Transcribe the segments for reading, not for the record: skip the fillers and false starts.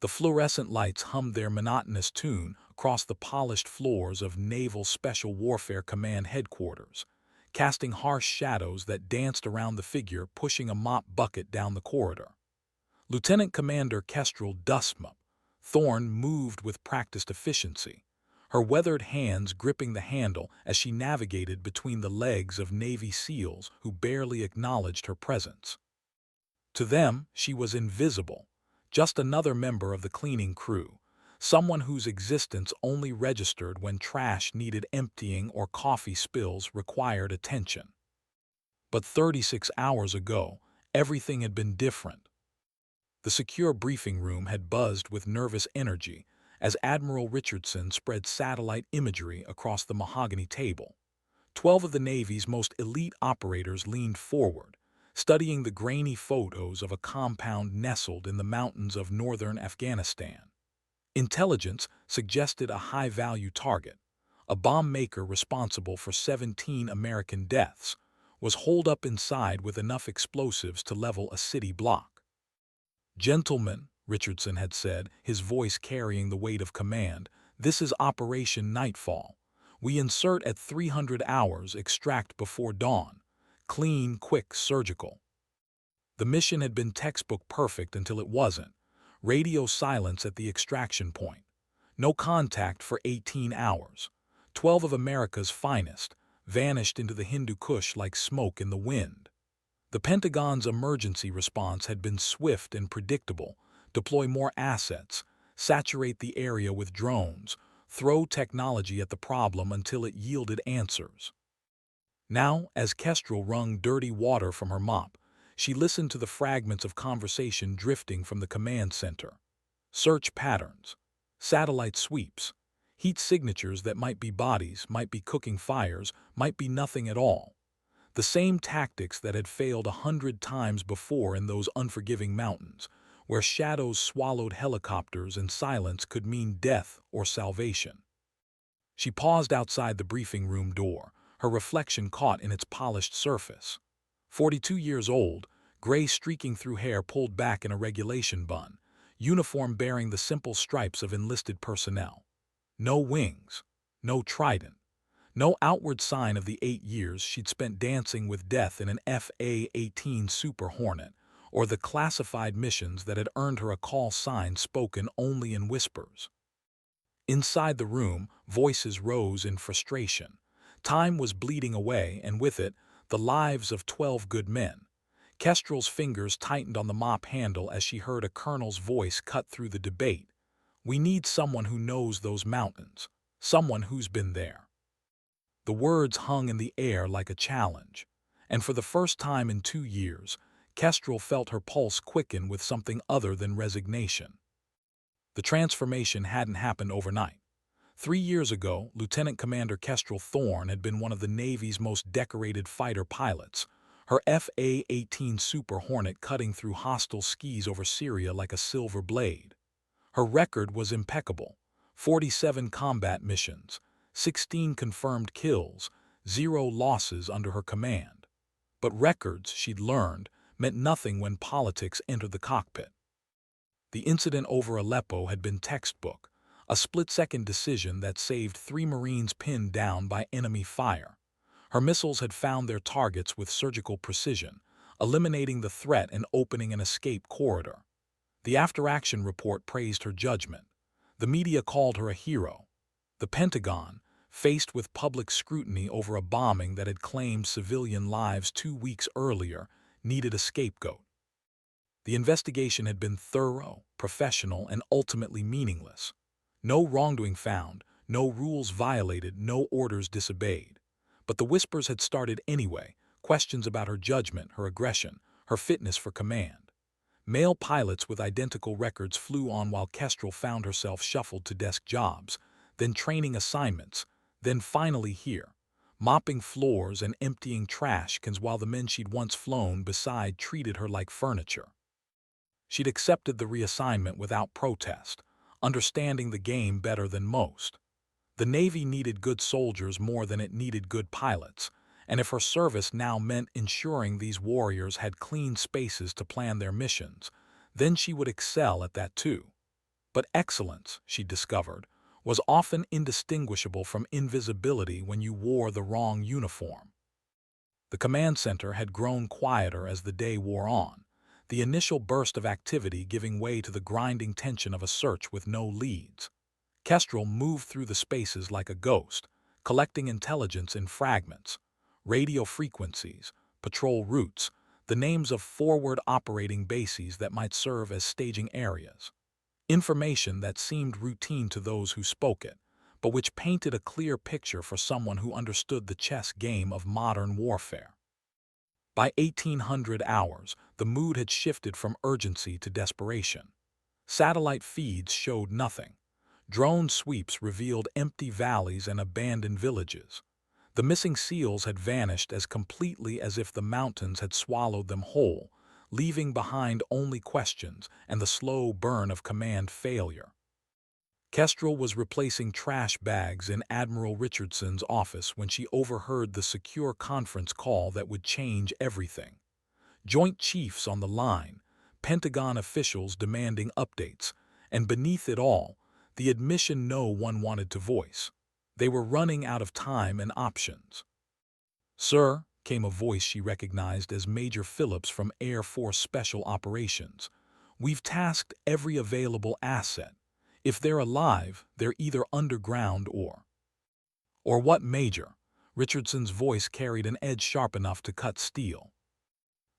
The fluorescent lights hummed their monotonous tune across the polished floors of Naval Special Warfare Command headquarters, casting harsh shadows that danced around the figure pushing a mop bucket down the corridor. Lieutenant Commander Kestrel Dustmup Thorne moved with practiced efficiency, her weathered hands gripping the handle as she navigated between the legs of Navy SEALs who barely acknowledged her presence. To them, she was invisible, just another member of the cleaning crew, someone whose existence only registered when trash needed emptying or coffee spills required attention. But 36 hours ago, everything had been different. The secure briefing room had buzzed with nervous energy as Admiral Richardson spread satellite imagery across the mahogany table. 12 of the Navy's most elite operators leaned forward, studying the grainy photos of a compound nestled in the mountains of northern Afghanistan. Intelligence suggested a high-value target, a bomb maker responsible for 17 American deaths, was holed up inside with enough explosives to level a city block. "Gentlemen," Richardson had said, his voice carrying the weight of command, "this is Operation Nightfall. We insert at 300 hours, extract before dawn. Clean, quick, surgical." The mission had been textbook perfect until it wasn't. Radio silence at the extraction point. No contact for 18 hours. 12 of America's finest vanished into the Hindu Kush like smoke in the wind. The Pentagon's emergency response had been swift and predictable. Deploy more assets, saturate the area with drones, throw technology at the problem until it yielded answers. Now, as Kestrel wrung dirty water from her mop, she listened to the fragments of conversation drifting from the command center. Search patterns, satellite sweeps, heat signatures that might be bodies, might be cooking fires, might be nothing at all. The same tactics that had failed 100 times before in those unforgiving mountains, where shadows swallowed helicopters and silence could mean death or salvation. She paused outside the briefing room door, her reflection caught in its polished surface. 42 years old, gray streaking through hair pulled back in a regulation bun, uniform bearing the simple stripes of enlisted personnel. No wings, no trident, no outward sign of the 8 years she'd spent dancing with death in an FA-18 Super Hornet, or the classified missions that had earned her a call sign spoken only in whispers. Inside the room, voices rose in frustration. Time was bleeding away, and with it, the lives of 12 good men. Kestrel's fingers tightened on the mop handle as she heard a colonel's voice cut through the debate. "We need someone who knows those mountains, someone who's been there." The words hung in the air like a challenge, and for the first time in 2 years, Kestrel felt her pulse quicken with something other than resignation. The transformation hadn't happened overnight. 3 years ago, Lieutenant Commander Kestrel Thorne had been one of the Navy's most decorated fighter pilots, her FA-18 Super Hornet cutting through hostile skies over Syria like a silver blade. Her record was impeccable: 47 combat missions, 16 confirmed kills, 0 losses under her command. But records, she'd learned, meant nothing when politics entered the cockpit. The incident over Aleppo had been textbook, a split-second decision that saved 3 Marines pinned down by enemy fire. Her missiles had found their targets with surgical precision, eliminating the threat and opening an escape corridor. The after-action report praised her judgment. The media called her a hero. The Pentagon, faced with public scrutiny over a bombing that had claimed civilian lives 2 weeks earlier, needed a scapegoat. The investigation had been thorough, professional, and ultimately meaningless. No wrongdoing found, no rules violated, no orders disobeyed. But the whispers had started anyway, questions about her judgment, her aggression, her fitness for command. Male pilots with identical records flew on while Kestrel found herself shuffled to desk jobs, then training assignments, then finally here, mopping floors and emptying trash cans while the men she'd once flown beside treated her like furniture. She'd accepted the reassignment without protest, understanding the game better than most. The Navy needed good soldiers more than it needed good pilots, and if her service now meant ensuring these warriors had clean spaces to plan their missions, then she would excel at that too. But excellence, she discovered, was often indistinguishable from invisibility when you wore the wrong uniform. The command center had grown quieter as the day wore on, the initial burst of activity giving way to the grinding tension of a search with no leads. Kestrel moved through the spaces like a ghost, collecting intelligence in fragments, radio frequencies, patrol routes, the names of forward operating bases that might serve as staging areas. Information that seemed routine to those who spoke it, but which painted a clear picture for someone who understood the chess game of modern warfare. By 1800 hours, the mood had shifted from urgency to desperation. Satellite feeds showed nothing. Drone sweeps revealed empty valleys and abandoned villages. The missing seals had vanished as completely as if the mountains had swallowed them whole, leaving behind only questions and the slow burn of command failure. Kestrel was replacing trash bags in Admiral Richardson's office when she overheard the secure conference call that would change everything. Joint Chiefs on the line, Pentagon officials demanding updates, and beneath it all, the admission no one wanted to voice. They were running out of time and options. "Sir," came a voice she recognized as Major Phillips from Air Force Special Operations, "we've tasked every available asset. If they're alive, they're either underground or—" "Or what, Major?" Richardson's voice carried an edge sharp enough to cut steel.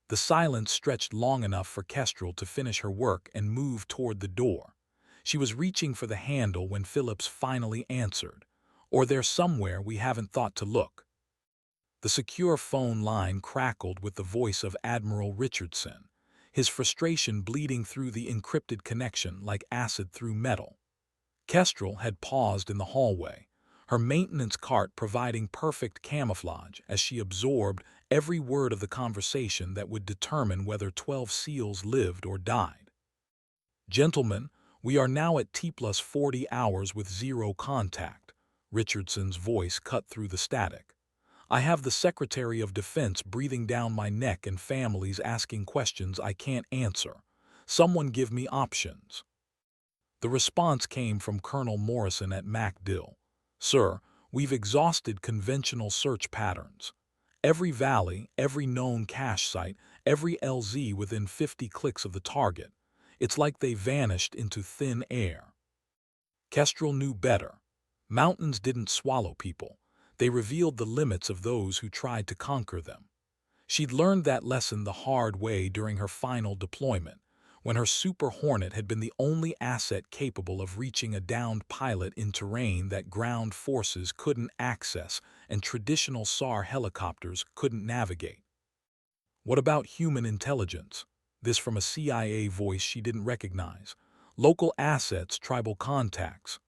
The silence stretched long enough for Kestrel to finish her work and move toward the door. She was reaching for the handle when Phillips finally answered, "Or they're somewhere we haven't thought to look." The secure phone line crackled with the voice of Admiral Richardson, his frustration bleeding through the encrypted connection like acid through metal. Kestrel had paused in the hallway, her maintenance cart providing perfect camouflage as she absorbed every word of the conversation that would determine whether 12 SEALs lived or died. "Gentlemen, we are now at T+40 hours with zero contact," Richardson's voice cut through the static. "I have the Secretary of Defense breathing down my neck and families asking questions I can't answer. Someone give me options." The response came from Colonel Morrison at MacDill. "Sir, we've exhausted conventional search patterns. Every valley, every known cache site, every LZ within 50 clicks of the target. It's like they vanished into thin air." Kestrel knew better. Mountains didn't swallow people. They revealed the limits of those who tried to conquer them. She'd learned that lesson the hard way during her final deployment, when her Super Hornet had been the only asset capable of reaching a downed pilot in terrain that ground forces couldn't access and traditional SAR helicopters couldn't navigate. "What about human intelligence?" This from a CIA voice she didn't recognize. "Local assets, tribal contacts."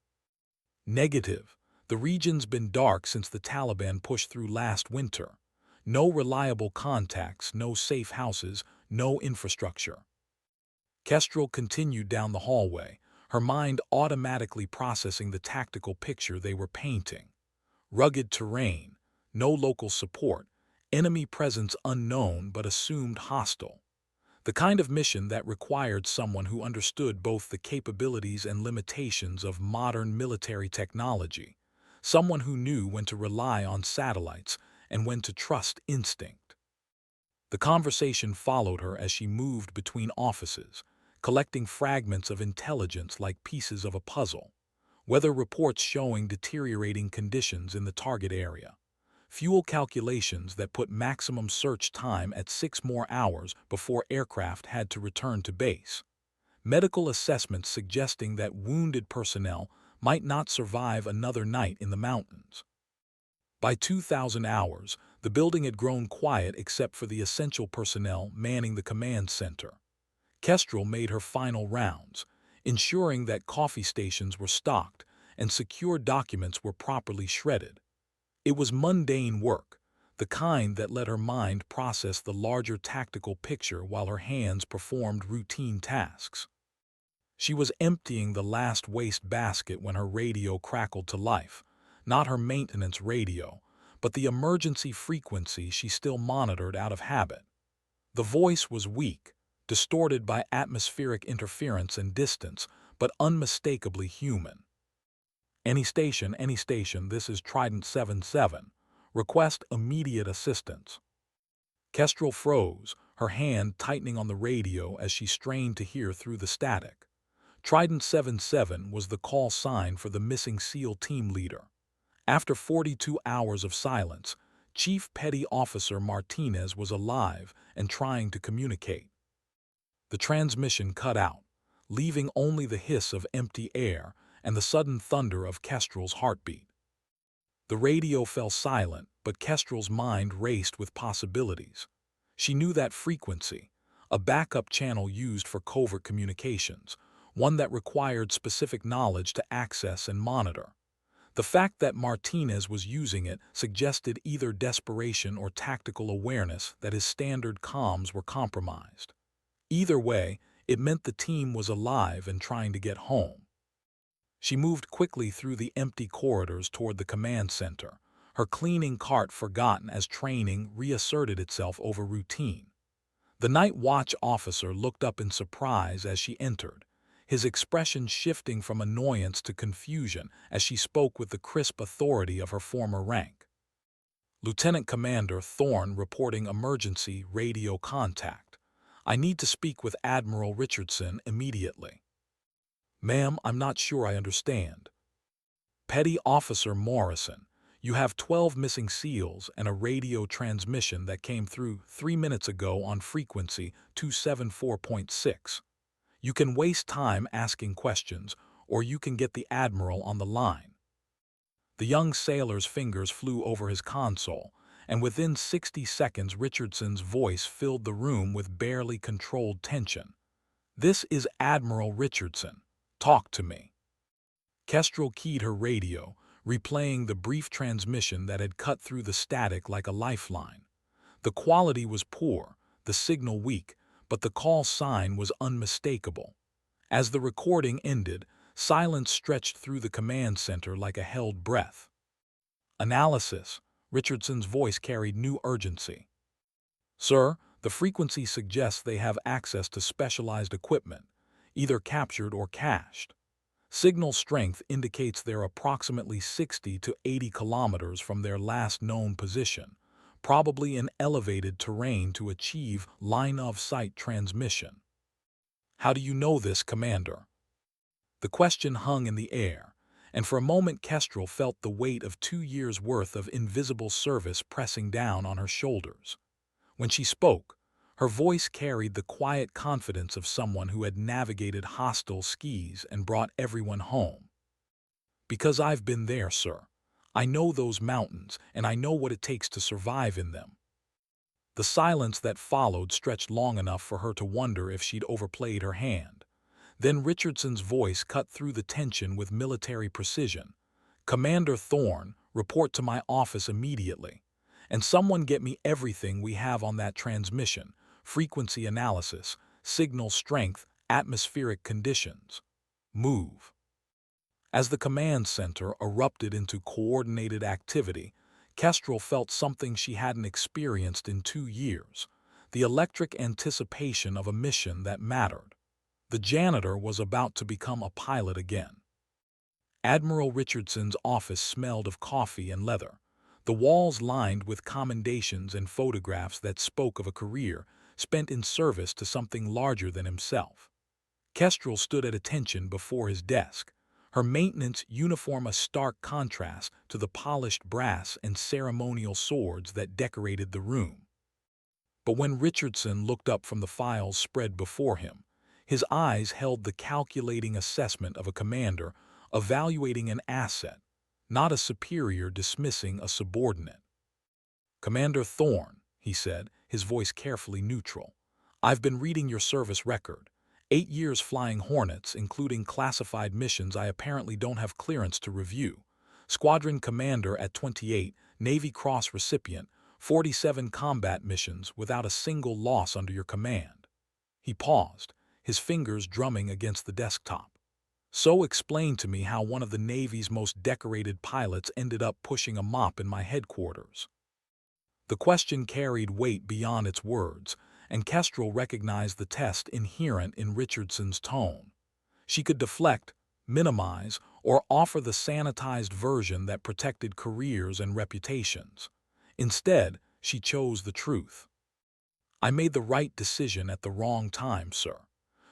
"Negative. The region's been dark since the Taliban pushed through last winter. No reliable contacts, no safe houses, no infrastructure." Kestrel continued down the hallway, her mind automatically processing the tactical picture they were painting. Rugged terrain, no local support, enemy presence unknown but assumed hostile. The kind of mission that required someone who understood both the capabilities and limitations of modern military technology, someone who knew when to rely on satellites and when to trust instinct. The conversation followed her as she moved between offices, collecting fragments of intelligence like pieces of a puzzle. Weather reports showing deteriorating conditions in the target area. Fuel calculations that put maximum search time at 6 more hours before aircraft had to return to base. Medical assessments suggesting that wounded personnel might not survive another night in the mountains. By 2000 hours, the building had grown quiet except for the essential personnel manning the command center. Kestrel made her final rounds, ensuring that coffee stations were stocked and secure documents were properly shredded. It was mundane work, the kind that let her mind process the larger tactical picture while her hands performed routine tasks. She was emptying the last waste basket when her radio crackled to life, not her maintenance radio, but the emergency frequency she still monitored out of habit. The voice was weak, distorted by atmospheric interference and distance, but unmistakably human. Any station, this is Trident 77. Request immediate assistance." Kestrel froze, her hand tightening on the radio as she strained to hear through the static. Trident 77 was the call sign for the missing SEAL team leader. After 42 hours of silence, Chief Petty Officer Martinez was alive and trying to communicate. The transmission cut out, leaving only the hiss of empty air and the sudden thunder of Kestrel's heartbeat. The radio fell silent, but Kestrel's mind raced with possibilities. She knew that frequency, a backup channel used for covert communications, one that required specific knowledge to access and monitor. The fact that Martinez was using it suggested either desperation or tactical awareness that his standard comms were compromised. Either way, it meant the team was alive and trying to get home. She moved quickly through the empty corridors toward the command center, her cleaning cart forgotten as training reasserted itself over routine. The night watch officer looked up in surprise as she entered, his expression shifting from annoyance to confusion as she spoke with the crisp authority of her former rank. "Lieutenant Commander Thorne reporting emergency radio contact. I need to speak with Admiral Richardson immediately." "Ma'am, I'm not sure I understand." "Petty Officer Morrison, you have 12 missing SEALs and a radio transmission that came through 3 minutes ago on frequency 274.6. You can waste time asking questions, or you can get the Admiral on the line." The young sailor's fingers flew over his console, and within 60 seconds Richardson's voice filled the room with barely controlled tension. "This is Admiral Richardson. Talk to me." Kestrel keyed her radio, replaying the brief transmission that had cut through the static like a lifeline. The quality was poor, the signal weak, but the call sign was unmistakable. As the recording ended, silence stretched through the command center like a held breath. "Analysis." Richardson's voice carried new urgency. "Sir, the frequency suggests they have access to specialized equipment, either captured or cached. Signal strength indicates they're approximately 60 to 80 kilometers from their last known position, probably in elevated terrain to achieve line-of-sight transmission." "How do you know this, Commander?" The question hung in the air, and for a moment Kestrel felt the weight of 2 years' worth of invisible service pressing down on her shoulders. When she spoke, her voice carried the quiet confidence of someone who had navigated hostile skies and brought everyone home. "Because I've been there, sir. I know those mountains, and I know what it takes to survive in them." The silence that followed stretched long enough for her to wonder if she'd overplayed her hand. Then Richardson's voice cut through the tension with military precision. "Commander Thorne, report to my office immediately. And someone get me everything we have on that transmission, frequency analysis, signal strength, atmospheric conditions. Move." As the command center erupted into coordinated activity, Kestrel felt something she hadn't experienced in 2 years, the electric anticipation of a mission that mattered. The janitor was about to become a pilot again. Admiral Richardson's office smelled of coffee and leather, the walls lined with commendations and photographs that spoke of a career spent in service to something larger than himself. Kestrel stood at attention before his desk, her maintenance uniform a stark contrast to the polished brass and ceremonial swords that decorated the room. But when Richardson looked up from the files spread before him, his eyes held the calculating assessment of a commander evaluating an asset, not a superior dismissing a subordinate. "Commander Thorne," he said, his voice carefully neutral, "I've been reading your service record. 8 years flying Hornets, including classified missions I apparently don't have clearance to review. Squadron commander at 28, Navy Cross recipient, 47 combat missions without a single loss under your command." He paused, his fingers drumming against the desktop. "So explain to me how one of the Navy's most decorated pilots ended up pushing a mop in my headquarters." The question carried weight beyond its words, and Kestrel recognized the test inherent in Richardson's tone. She could deflect, minimize, or offer the sanitized version that protected careers and reputations. Instead, she chose the truth. I made the right decision at the wrong time, sir.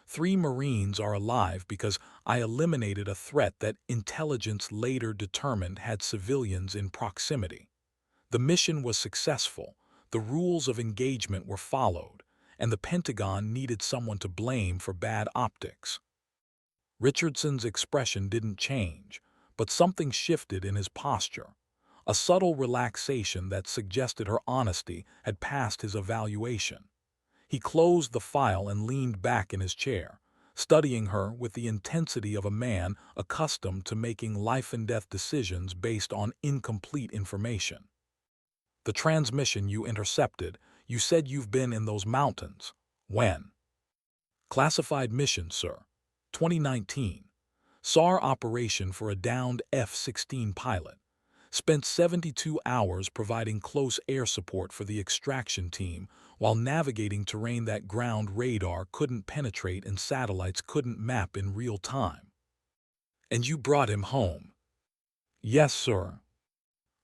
3 Marines are alive because I eliminated a threat that intelligence later determined had civilians in proximity. The mission was successful, the rules of engagement were followed, and the Pentagon needed someone to blame for bad optics. Richardson's expression didn't change, but something shifted in his posture, a subtle relaxation that suggested her honesty had passed his evaluation. He closed the file and leaned back in his chair, studying her with the intensity of a man accustomed to making life-and-death decisions based on incomplete information. The transmission you intercepted, you said you've been in those mountains. When? Classified mission, sir. 2019. SAR operation for a downed F-16 pilot. Spent 72 hours providing close air support for the extraction team while navigating terrain that ground radar couldn't penetrate and satellites couldn't map in real time. And you brought him home? Yes, sir.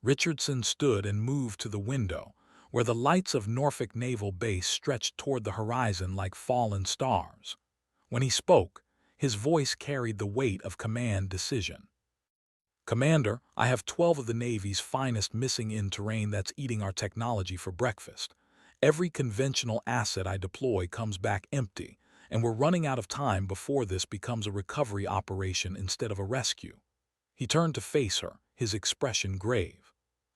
Richardson stood and moved to the window, where the lights of Norfolk Naval Base stretched toward the horizon like fallen stars. When he spoke, his voice carried the weight of command decision. Commander, I have 12 of the Navy's finest missing in terrain that's eating our technology for breakfast. Every conventional asset I deploy comes back empty, and we're running out of time before this becomes a recovery operation instead of a rescue. He turned to face her, his expression grave.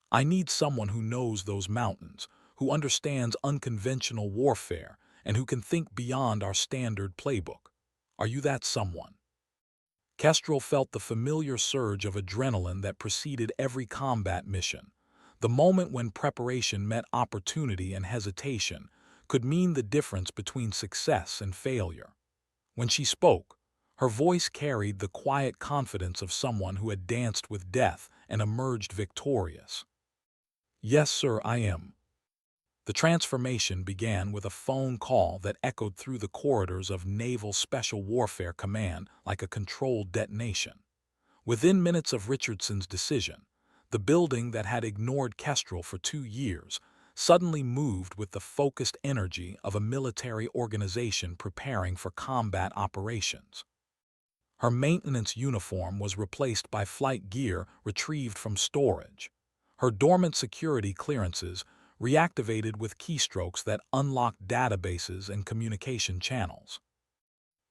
I need someone who knows those mountains, who understands unconventional warfare, and who can think beyond our standard playbook. Are you that someone? Kestrel felt the familiar surge of adrenaline that preceded every combat mission. The moment when preparation met opportunity and hesitation could mean the difference between success and failure. When she spoke, her voice carried the quiet confidence of someone who had danced with death and emerged victorious. Yes, sir, I am. The transformation began with a phone call that echoed through the corridors of Naval Special Warfare Command like a controlled detonation. Within minutes of Richardson's decision, the building that had ignored Kestrel for 2 years suddenly moved with the focused energy of a military organization preparing for combat operations. Her maintenance uniform was replaced by flight gear retrieved from storage. Her dormant security clearances reactivated with keystrokes that unlocked databases and communication channels.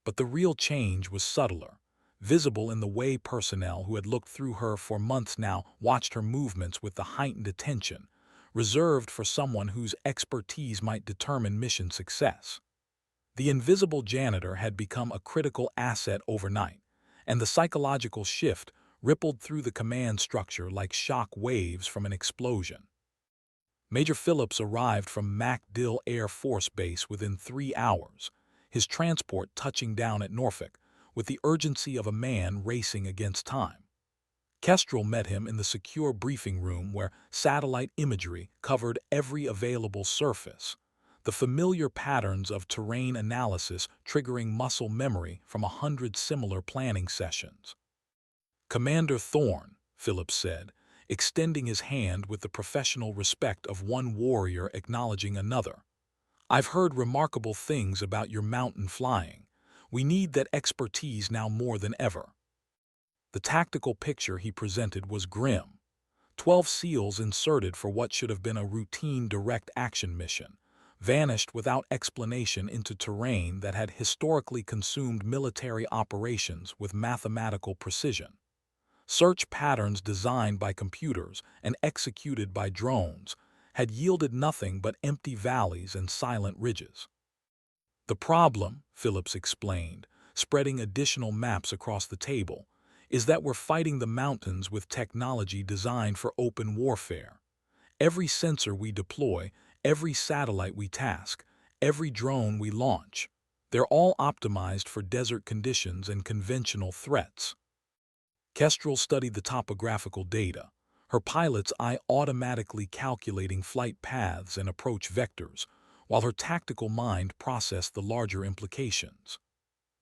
But the real change was subtler, visible in the way personnel who had looked through her for months now watched her movements with the heightened attention, reserved for someone whose expertise might determine mission success. The invisible janitor had become a critical asset overnight, and the psychological shift rippled through the command structure like shock waves from an explosion. Major Phillips arrived from MacDill Air Force Base within 3 hours, his transport touching down at Norfolk with the urgency of a man racing against time. Kestrel met him in the secure briefing room where satellite imagery covered every available surface, the familiar patterns of terrain analysis triggering muscle memory from 100 similar planning sessions. Commander Thorne, Phillips said, extending his hand with the professional respect of one warrior acknowledging another. I've heard remarkable things about your mountain flying. We need that expertise now more than ever. The tactical picture he presented was grim. 12 SEALs inserted for what should have been a routine direct action mission, vanished without explanation into terrain that had historically consumed military operations with mathematical precision. Search patterns designed by computers and executed by drones had yielded nothing but empty valleys and silent ridges. The problem, Phillips explained, spreading additional maps across the table, is that we're fighting the mountains with technology designed for open warfare. Every sensor we deploy, every satellite we task, every drone we launch, they're all optimized for desert conditions and conventional threats. Kestrel studied the topographical data, her pilot's eye automatically calculating flight paths and approach vectors, while her tactical mind processed the larger implications.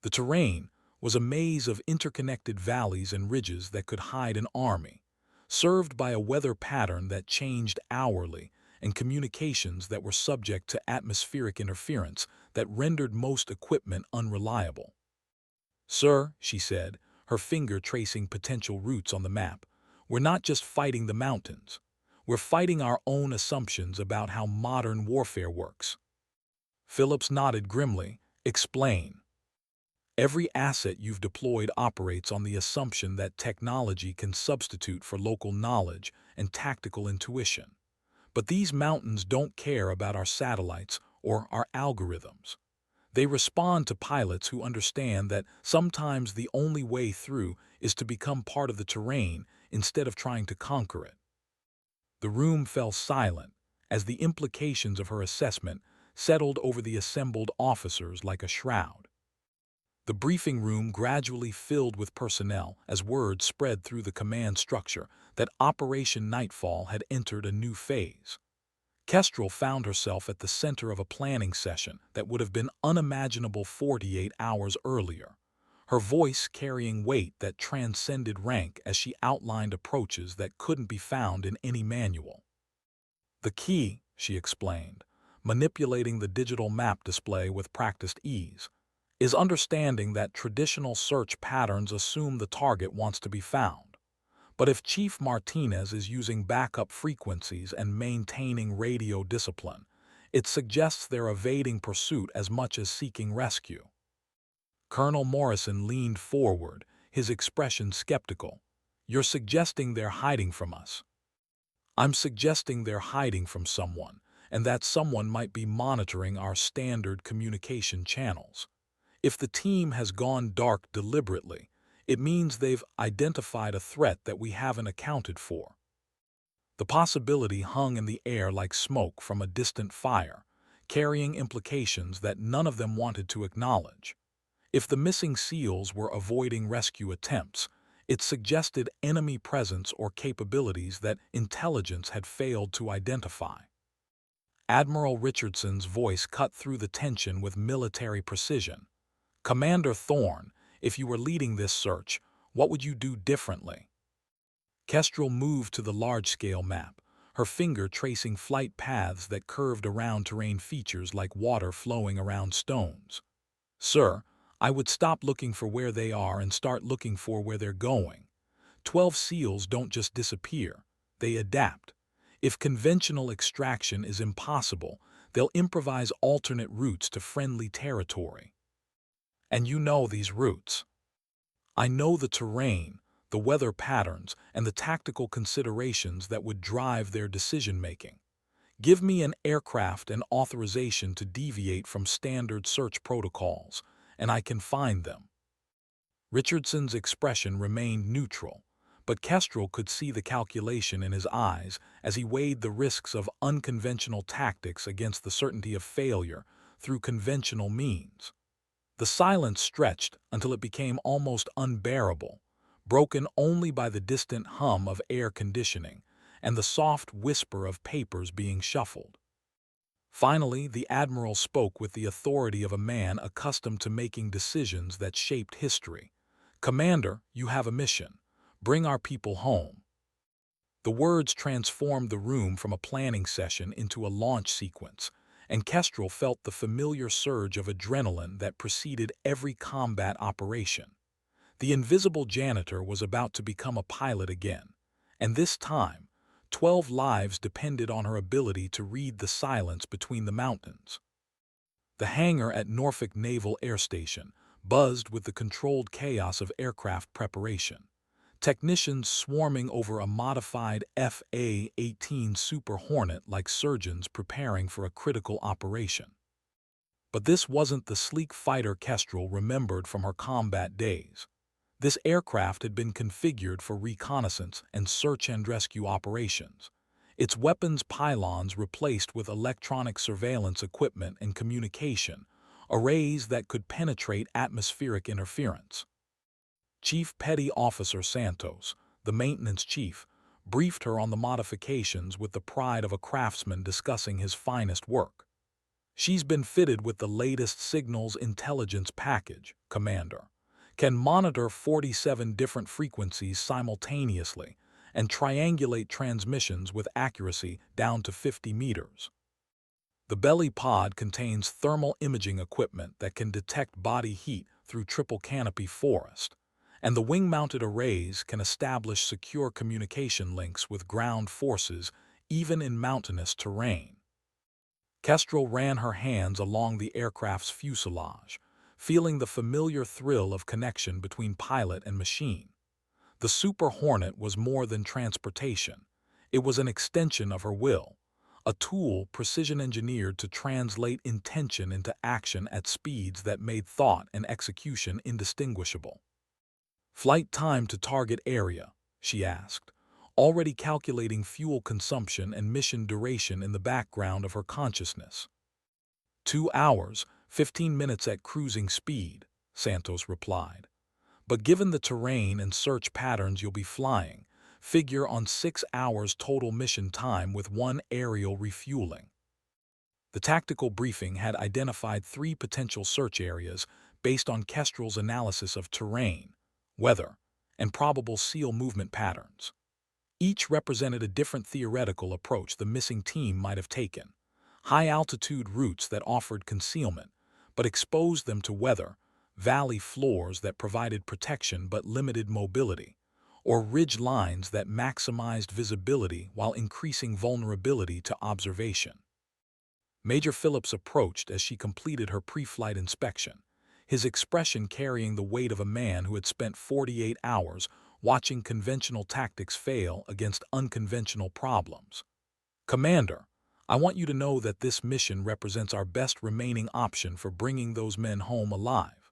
The terrain was a maze of interconnected valleys and ridges that could hide an army, served by a weather pattern that changed hourly and communications that were subject to atmospheric interference that rendered most equipment unreliable. "Sir," she said, her finger tracing potential routes on the map, "we're not just fighting the mountains. We're fighting our own assumptions about how modern warfare works." Phillips nodded grimly. "Explain." "Every asset you've deployed operates on the assumption that technology can substitute for local knowledge and tactical intuition. But these mountains don't care about our satellites or our algorithms. They respond to pilots who understand that sometimes the only way through is to become part of the terrain instead of trying to conquer it." The room fell silent as the implications of her assessment settled over the assembled officers like a shroud. The briefing room gradually filled with personnel as word spread through the command structure that Operation Nightfall had entered a new phase. Kestrel found herself at the center of a planning session that would have been unimaginable 48 hours earlier, her voice carrying weight that transcended rank as she outlined approaches that couldn't be found in any manual. "The key," she explained, manipulating the digital map display with practiced ease, "is understanding that traditional search patterns assume the target wants to be found. But if Chief Martinez is using backup frequencies and maintaining radio discipline, it suggests they're evading pursuit as much as seeking rescue." Colonel Morrison leaned forward, his expression skeptical. "You're suggesting they're hiding from us." "I'm suggesting they're hiding from someone, and that someone might be monitoring our standard communication channels. If the team has gone dark deliberately, it means they've identified a threat that we haven't accounted for." The possibility hung in the air like smoke from a distant fire, carrying implications that none of them wanted to acknowledge. If the missing SEALs were avoiding rescue attempts, it suggested enemy presence or capabilities that intelligence had failed to identify. Admiral Richardson's voice cut through the tension with military precision. "Commander Thorne, if you were leading this search, what would you do differently?" Kestrel moved to the large-scale map, her finger tracing flight paths that curved around terrain features like water flowing around stones. "Sir, I would stop looking for where they are and start looking for where they're going. 12 SEALs don't just disappear, they adapt. If conventional extraction is impossible, they'll improvise alternate routes to friendly territory. And you know these routes." "I know the terrain, the weather patterns, and the tactical considerations that would drive their decision-making. Give me an aircraft and authorization to deviate from standard search protocols, and I can find them." Richardson's expression remained neutral, but Kestrel could see the calculation in his eyes as he weighed the risks of unconventional tactics against the certainty of failure through conventional means. The silence stretched until it became almost unbearable, broken only by the distant hum of air conditioning and the soft whisper of papers being shuffled. Finally, the admiral spoke with the authority of a man accustomed to making decisions that shaped history. "Commander, you have a mission. Bring our people home." The words transformed the room from a planning session into a launch sequence, and Kestrel felt the familiar surge of adrenaline that preceded every combat operation. The invisible janitor was about to become a pilot again, and this time, 12 lives depended on her ability to read the silence between the mountains. The hangar at Norfolk Naval Air Station buzzed with the controlled chaos of aircraft preparation. Technicians swarming over a modified FA-18 Super Hornet like surgeons preparing for a critical operation. But this wasn't the sleek fighter Kestrel remembered from her combat days. This aircraft had been configured for reconnaissance and search and rescue operations, its weapons pylons replaced with electronic surveillance equipment and communication, arrays that could penetrate atmospheric interference. Chief Petty Officer Santos, the maintenance chief, briefed her on the modifications with the pride of a craftsman discussing his finest work. "She's been fitted with the latest signals intelligence package, Commander. can monitor 47 different frequencies simultaneously and triangulate transmissions with accuracy down to 50 meters. The belly pod contains thermal imaging equipment that can detect body heat through triple canopy forest, and the wing-mounted arrays can establish secure communication links with ground forces even in mountainous terrain. Kestrel ran her hands along the aircraft's fuselage, feeling the familiar thrill of connection between pilot and machine. The Super Hornet was more than transportation. It was an extension of her will, a tool precision-engineered to translate intention into action at speeds that made thought and execution indistinguishable. "Flight time to target area," she asked, already calculating fuel consumption and mission duration in the background of her consciousness. 2 hours, 15 minutes at cruising speed, Santos replied. "But given the terrain and search patterns you'll be flying, figure on 6 hours total mission time with 1 aerial refueling." The tactical briefing had identified 3 potential search areas based on Kestrel's analysis of terrain, weather, and probable SEAL movement patterns. Each represented a different theoretical approach the missing team might have taken: high-altitude routes that offered concealment, but exposed them to weather, valley floors that provided protection but limited mobility, or ridge lines that maximized visibility while increasing vulnerability to observation. Major Phillips approached as she completed her pre-flight inspection, his expression carrying the weight of a man who had spent 48 hours watching conventional tactics fail against unconventional problems. "Commander, I want you to know that this mission represents our best remaining option for bringing those men home alive.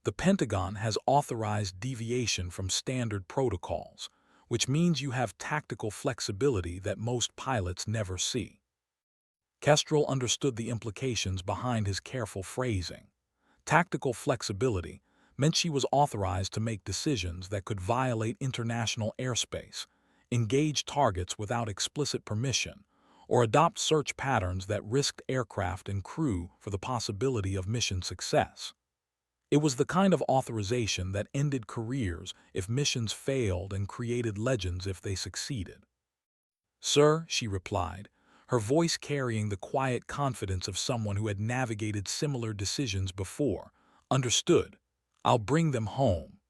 The Pentagon has authorized deviation from standard protocols, which means you have tactical flexibility that most pilots never see." Kestrel understood the implications behind his careful phrasing. Tactical flexibility meant she was authorized to make decisions that could violate international airspace, engage targets without explicit permission, or adopt search patterns that risked aircraft and crew for the possibility of mission success. It was the kind of authorization that ended careers if missions failed and created legends if they succeeded. "Sir," she replied, her voice carrying the quiet confidence of someone who had navigated similar decisions before. "Understood. I'll bring them home."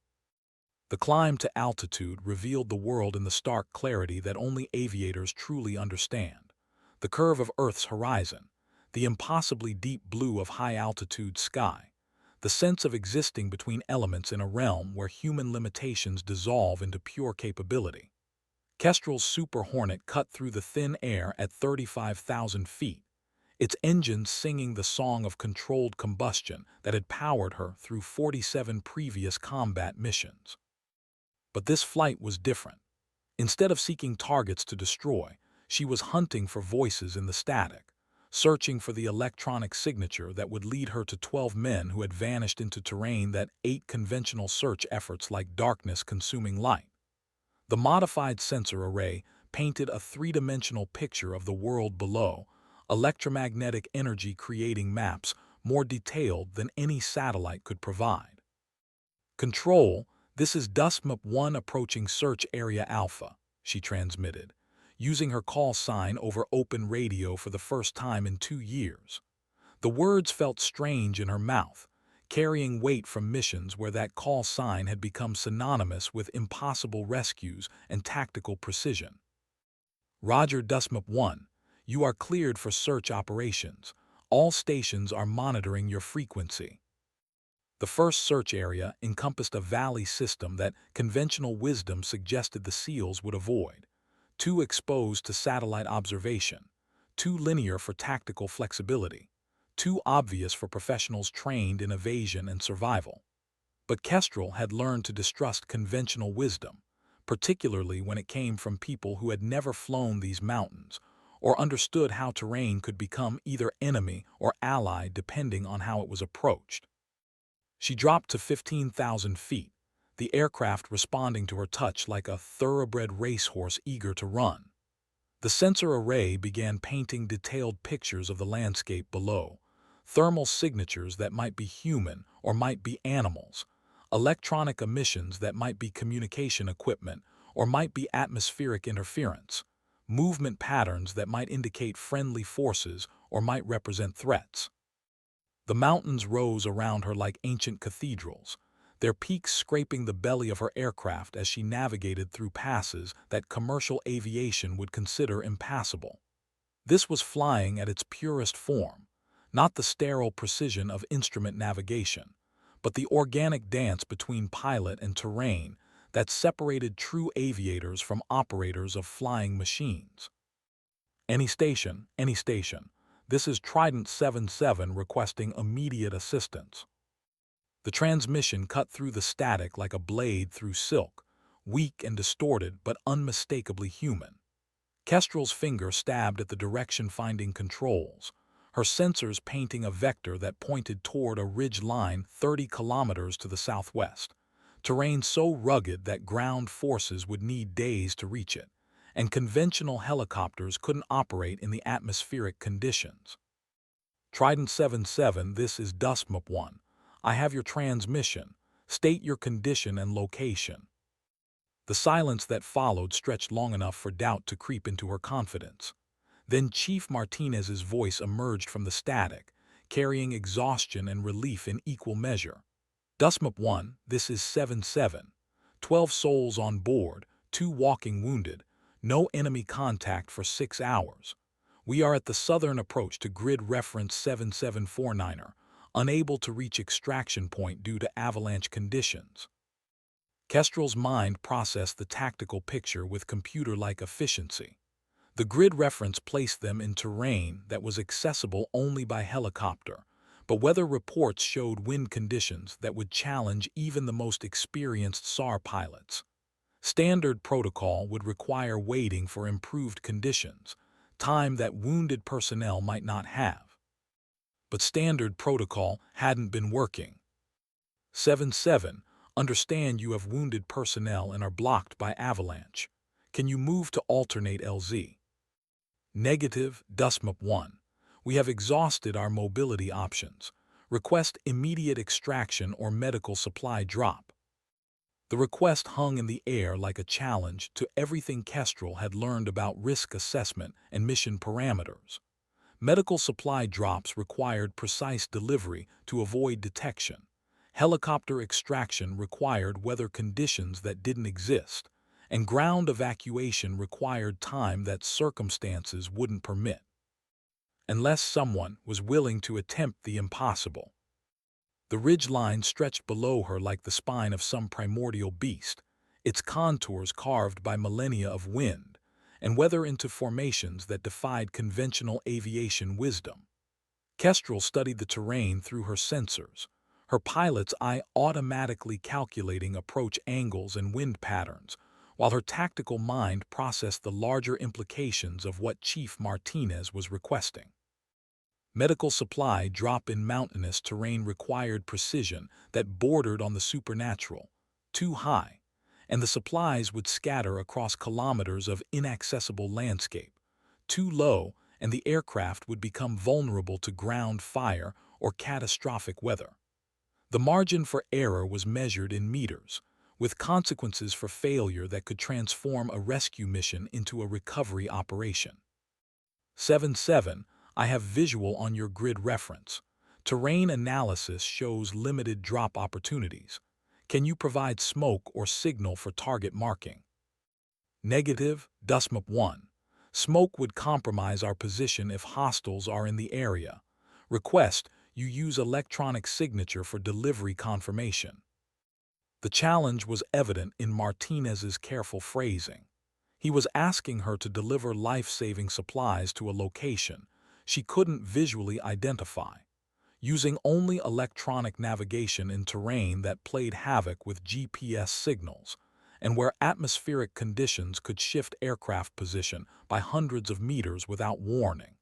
The climb to altitude revealed the world in the stark clarity that only aviators truly understand. The curve of Earth's horizon, the impossibly deep blue of high-altitude sky, the sense of existing between elements in a realm where human limitations dissolve into pure capability. Kestrel's Super Hornet cut through the thin air at 35,000 feet, its engines singing the song of controlled combustion that had powered her through 47 previous combat missions. But this flight was different. Instead of seeking targets to destroy, she was hunting for voices in the static, searching for the electronic signature that would lead her to 12 men who had vanished into terrain that ate conventional search efforts like darkness consuming light. The modified sensor array painted a three-dimensional picture of the world below, electromagnetic energy creating maps more detailed than any satellite could provide. "Control, this is DustMap-1 approaching Search Area Alpha," she transmitted, using her call sign over open radio for the first time in 2 years. The words felt strange in her mouth, carrying weight from missions where that call sign had become synonymous with impossible rescues and tactical precision. "Roger, DustMap-1, you are cleared for search operations. All stations are monitoring your frequency." The first search area encompassed a valley system that conventional wisdom suggested the SEALs would avoid, too exposed to satellite observation, too linear for tactical flexibility, too obvious for professionals trained in evasion and survival. But Kestrel had learned to distrust conventional wisdom, particularly when it came from people who had never flown these mountains or understood how terrain could become either enemy or ally depending on how it was approached. She dropped to 15,000 feet, the aircraft responding to her touch like a thoroughbred racehorse eager to run. The sensor array began painting detailed pictures of the landscape below, thermal signatures that might be human or might be animals, electronic emissions that might be communication equipment or might be atmospheric interference, movement patterns that might indicate friendly forces or might represent threats. The mountains rose around her like ancient cathedrals, their peaks scraping the belly of her aircraft as she navigated through passes that commercial aviation would consider impassable. This was flying at its purest form, not the sterile precision of instrument navigation, but the organic dance between pilot and terrain that separated true aviators from operators of flying machines. Any station, any station. This is Trident 77 requesting immediate assistance. The transmission cut through the static like a blade through silk, weak and distorted but unmistakably human. Kestrel's finger stabbed at the direction-finding controls, her sensors painting a vector that pointed toward a ridge line 30 kilometers to the southwest, terrain so rugged that ground forces would need days to reach it, and conventional helicopters couldn't operate in the atmospheric conditions. Trident 77, this is Dustmap 1. I have your transmission. State your condition and location. The silence that followed stretched long enough for doubt to creep into her confidence. Then Chief Martinez's voice emerged from the static, carrying exhaustion and relief in equal measure. Dustmap 1, this is 77. 12 souls on board, 2 walking wounded, no enemy contact for 6 hours. We are at the southern approach to grid reference 7749er, unable to reach extraction point due to avalanche conditions. Kestrel's mind processed the tactical picture with computer-like efficiency. The grid reference placed them in terrain that was accessible only by helicopter, but weather reports showed wind conditions that would challenge even the most experienced SAR pilots. Standard protocol would require waiting for improved conditions, time that wounded personnel might not have. But standard protocol hadn't been working. 7-7, understand you have wounded personnel and are blocked by avalanche. Can you move to alternate LZ? Negative, Dustmap 1. We have exhausted our mobility options. Request immediate extraction or medical supply drop. The request hung in the air like a challenge to everything Kestrel had learned about risk assessment and mission parameters. Medical supply drops required precise delivery to avoid detection. Helicopter extraction required weather conditions that didn't exist, and ground evacuation required time that circumstances wouldn't permit. Unless someone was willing to attempt the impossible. The ridgeline stretched below her like the spine of some primordial beast, its contours carved by millennia of wind, and weather into formations that defied conventional aviation wisdom. Kestrel studied the terrain through her sensors, her pilot's eye automatically calculating approach angles and wind patterns, while her tactical mind processed the larger implications of what Chief Martinez was requesting. Medical supply drop in mountainous terrain required precision that bordered on the supernatural, too high, and the supplies would scatter across kilometers of inaccessible landscape, too low, and the aircraft would become vulnerable to ground fire or catastrophic weather. The margin for error was measured in meters, with consequences for failure that could transform a rescue mission into a recovery operation. 7-7, I have visual on your grid reference. Terrain analysis shows limited drop opportunities. Can you provide smoke or signal for target marking? Negative, Dustmap 1. Smoke would compromise our position if hostiles are in the area. Request you use electronic signature for delivery confirmation. The challenge was evident in Martinez's careful phrasing. He was asking her to deliver life-saving supplies to a location she couldn't visually identify, using only electronic navigation in terrain that played havoc with GPS signals, and where atmospheric conditions could shift aircraft position by hundreds of meters without warning.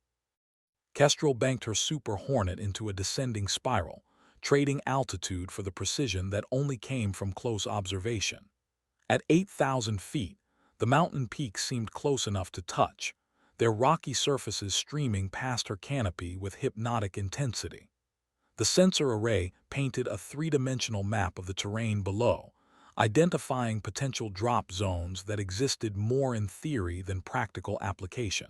Kestrel banked her Super Hornet into a descending spiral, trading altitude for the precision that only came from close observation. At 8,000 feet, the mountain peaks seemed close enough to touch, their rocky surfaces streaming past her canopy with hypnotic intensity. The sensor array painted a three-dimensional map of the terrain below, identifying potential drop zones that existed more in theory than practical application.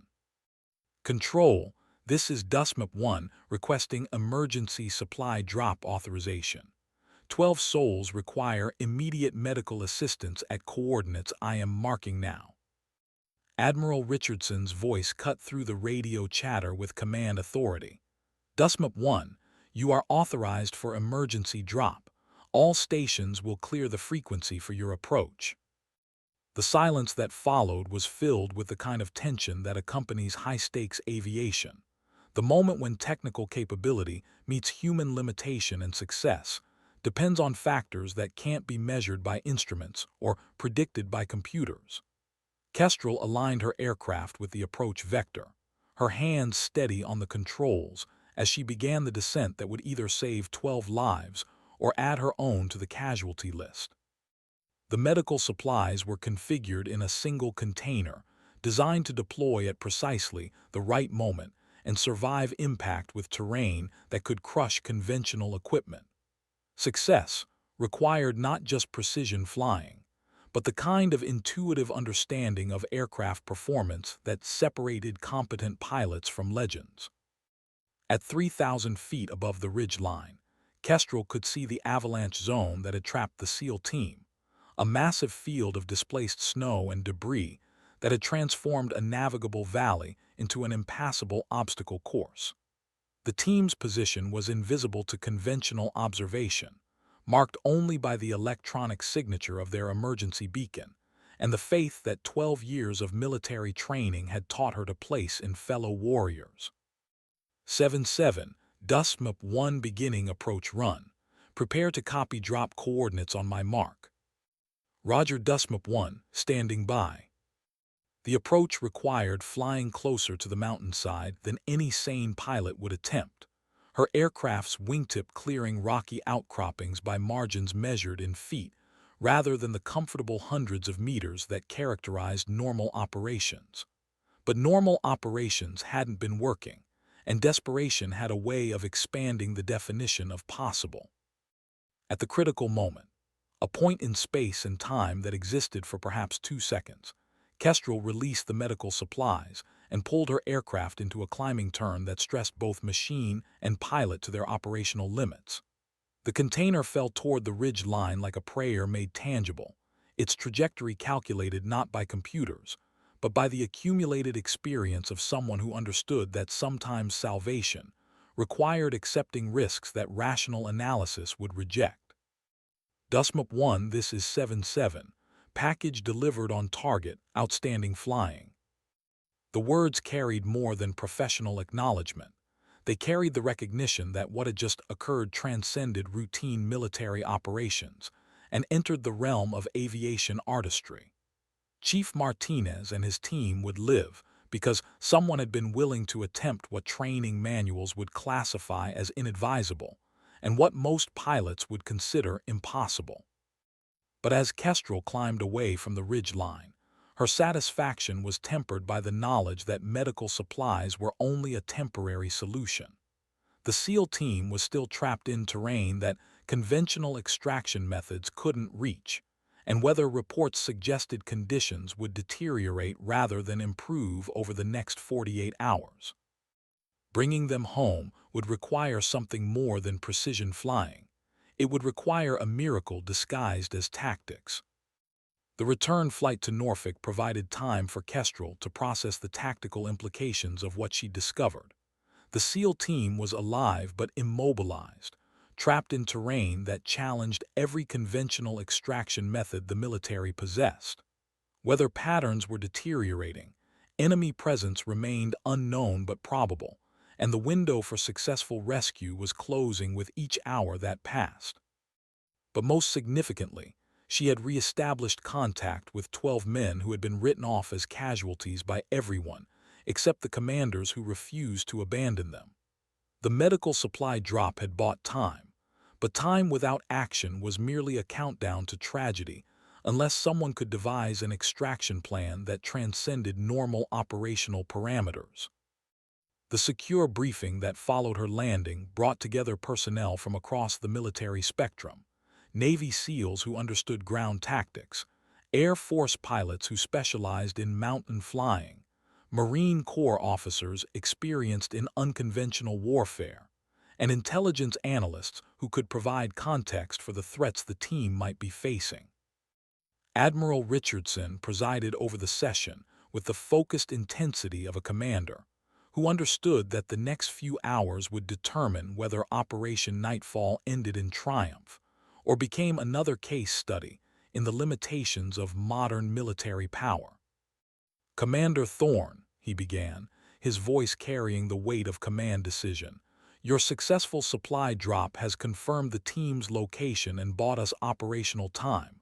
Control, this is DUSMIP-1 requesting emergency supply drop authorization. 12 souls require immediate medical assistance at coordinates I am marking now. Admiral Richardson's voice cut through the radio chatter with command authority. DUSMIP-1, you are authorized for emergency drop. All stations will clear the frequency for your approach. The silence that followed was filled with the kind of tension that accompanies high-stakes aviation. The moment when technical capability meets human limitation and success depends on factors that can't be measured by instruments or predicted by computers. Kestrel aligned her aircraft with the approach vector, her hands steady on the controls as she began the descent that would either save 12 lives or add her own to the casualty list. The medical supplies were configured in a single container, designed to deploy at precisely the right moment and survive impact with terrain that could crush conventional equipment. Success required not just precision flying, but the kind of intuitive understanding of aircraft performance that separated competent pilots from legends. At 3,000 feet above the ridge line, Kestrel could see the avalanche zone that had trapped the SEAL team, a massive field of displaced snow and debris that had transformed a navigable valley into an impassable obstacle course. The team's position was invisible to conventional observation, marked only by the electronic signature of their emergency beacon and the faith that 12 years of military training had taught her to place in fellow warriors. 7-7, DUSMIP-1 beginning approach run. Prepare to copy drop coordinates on my mark. Roger. DUSMIP-1, standing by. The approach required flying closer to the mountainside than any sane pilot would attempt, her aircraft's wingtip clearing rocky outcroppings by margins measured in feet rather than the comfortable hundreds of meters that characterized normal operations. But normal operations hadn't been working, and desperation had a way of expanding the definition of possible. At the critical moment, a point in space and time that existed for perhaps 2 seconds, Kestrel released the medical supplies and pulled her aircraft into a climbing turn that stressed both machine and pilot to their operational limits. The container fell toward the ridge line like a prayer made tangible, its trajectory calculated not by computers, but by the accumulated experience of someone who understood that sometimes salvation required accepting risks that rational analysis would reject. DUSMIP-1, this is 7-7. Package delivered on target, outstanding flying. The words carried more than professional acknowledgement. They carried the recognition that what had just occurred transcended routine military operations and entered the realm of aviation artistry. Chief Martinez and his team would live because someone had been willing to attempt what training manuals would classify as inadvisable and what most pilots would consider impossible. But as Kestrel climbed away from the ridge line, her satisfaction was tempered by the knowledge that medical supplies were only a temporary solution. The SEAL team was still trapped in terrain that conventional extraction methods couldn't reach, and weather reports suggested conditions would deteriorate rather than improve over the next 48 hours. Bringing them home would require something more than precision flying. It would require a miracle disguised as tactics. The return flight to Norfolk provided time for Kestrel to process the tactical implications of what she discovered. The SEAL team was alive but immobilized, trapped in terrain that challenged every conventional extraction method the military possessed. Weather patterns were deteriorating, enemy presence remained unknown but probable, and the window for successful rescue was closing with each hour that passed. But most significantly, she had re-established contact with 12 men who had been written off as casualties by everyone, except the commanders who refused to abandon them. The medical supply drop had bought time, but time without action was merely a countdown to tragedy unless someone could devise an extraction plan that transcended normal operational parameters. The secure briefing that followed her landing brought together personnel from across the military spectrum: Navy SEALs who understood ground tactics, Air Force pilots who specialized in mountain flying, Marine Corps officers experienced in unconventional warfare, and intelligence analysts who could provide context for the threats the team might be facing. Admiral Richardson presided over the session with the focused intensity of a commander who understood that the next few hours would determine whether Operation Nightfall ended in triumph or became another case study in the limitations of modern military power. "Commander Thorne," he began, his voice carrying the weight of command decision, "your successful supply drop has confirmed the team's location and bought us operational time.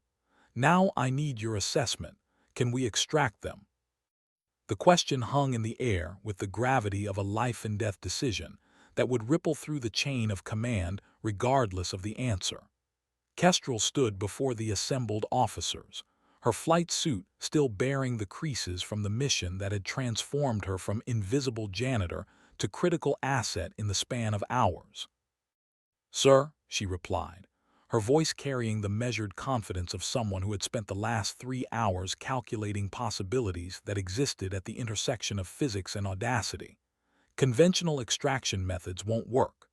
Now I need your assessment. Can we extract them?" The question hung in the air with the gravity of a life-and-death decision that would ripple through the chain of command regardless of the answer. Kestrel stood before the assembled officers, her flight suit still bearing the creases from the mission that had transformed her from invisible janitor to critical asset in the span of hours. "Sir," she replied, her voice carrying the measured confidence of someone who had spent the last 3 hours calculating possibilities that existed at the intersection of physics and audacity. "Conventional extraction methods won't work.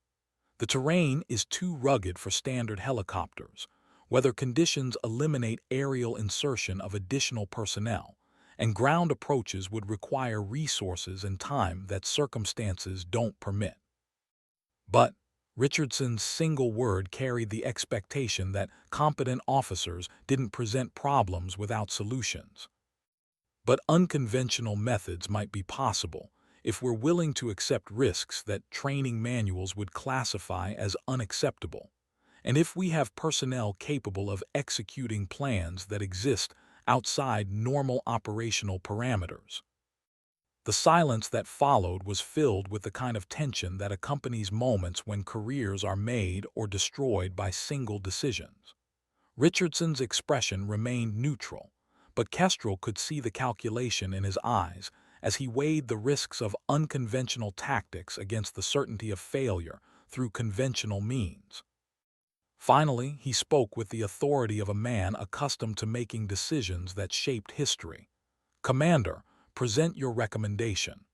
The terrain is too rugged for standard helicopters. Weather conditions eliminate aerial insertion of additional personnel, and ground approaches would require resources and time that circumstances don't permit." But Richardson's single word carried the expectation that competent officers didn't present problems without solutions. "But unconventional methods might be possible if we're willing to accept risks that training manuals would classify as unacceptable, and if we have personnel capable of executing plans that exist outside normal operational parameters." The silence that followed was filled with the kind of tension that accompanies moments when careers are made or destroyed by single decisions. Richardson's expression remained neutral, but Kestrel could see the calculation in his eyes as he weighed the risks of unconventional tactics against the certainty of failure through conventional means. Finally, he spoke with the authority of a man accustomed to making decisions that shaped history. "Commander, present your recommendation."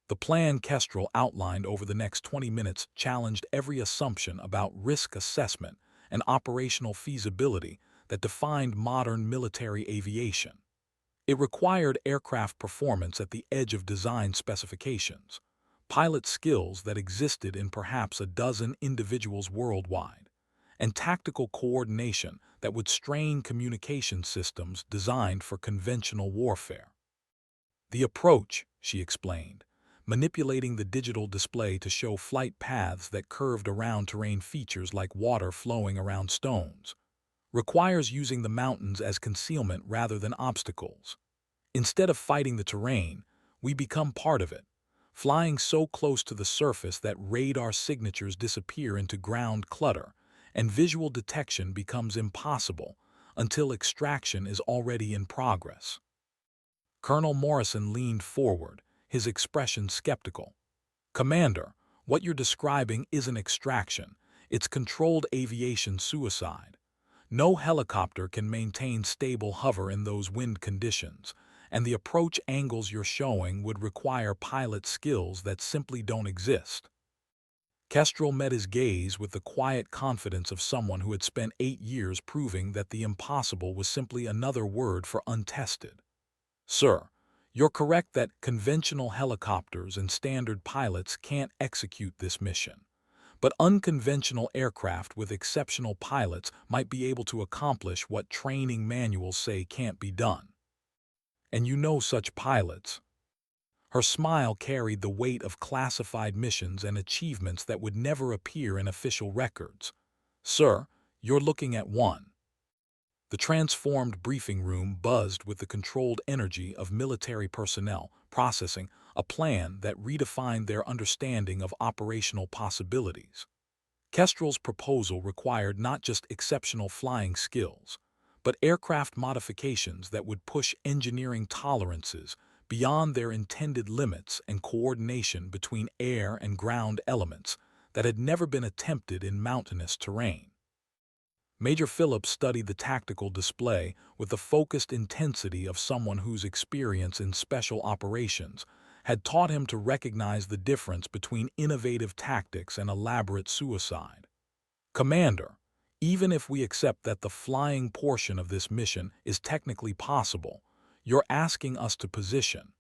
The plan Kestrel outlined over the next 20 minutes challenged every assumption about risk assessment and operational feasibility that defined modern military aviation. It required aircraft performance at the edge of design specifications, pilot skills that existed in perhaps a dozen individuals worldwide, and tactical coordination that would strain communication systems designed for conventional warfare. "The approach," she explained, manipulating the digital display to show flight paths that curved around terrain features like water flowing around stones, "requires using the mountains as concealment rather than obstacles. Instead of fighting the terrain, we become part of it, flying so close to the surface that radar signatures disappear into ground clutter and visual detection becomes impossible until extraction is already in progress." Colonel Morrison leaned forward, his expression skeptical. "Commander, what you're describing isn't extraction, it's controlled aviation suicide. No helicopter can maintain stable hover in those wind conditions, and the approach angles you're showing would require pilot skills that simply don't exist." Kestrel met his gaze with the quiet confidence of someone who had spent 8 years proving that the impossible was simply another word for untested. "Sir, you're correct that conventional helicopters and standard pilots can't execute this mission, but unconventional aircraft with exceptional pilots might be able to accomplish what training manuals say can't be done. And you know such pilots." Her smile carried the weight of classified missions and achievements that would never appear in official records. "Sir, you're looking at one." The transformed briefing room buzzed with the controlled energy of military personnel processing a plan that redefined their understanding of operational possibilities. Kestrel's proposal required not just exceptional flying skills, but aircraft modifications that would push engineering tolerances beyond their intended limits and coordination between air and ground elements that had never been attempted in mountainous terrain. Major Phillips studied the tactical display with the focused intensity of someone whose experience in special operations had taught him to recognize the difference between innovative tactics and elaborate suicide. Commander, even if we accept that the flying portion of this mission is technically possible, you're asking us to position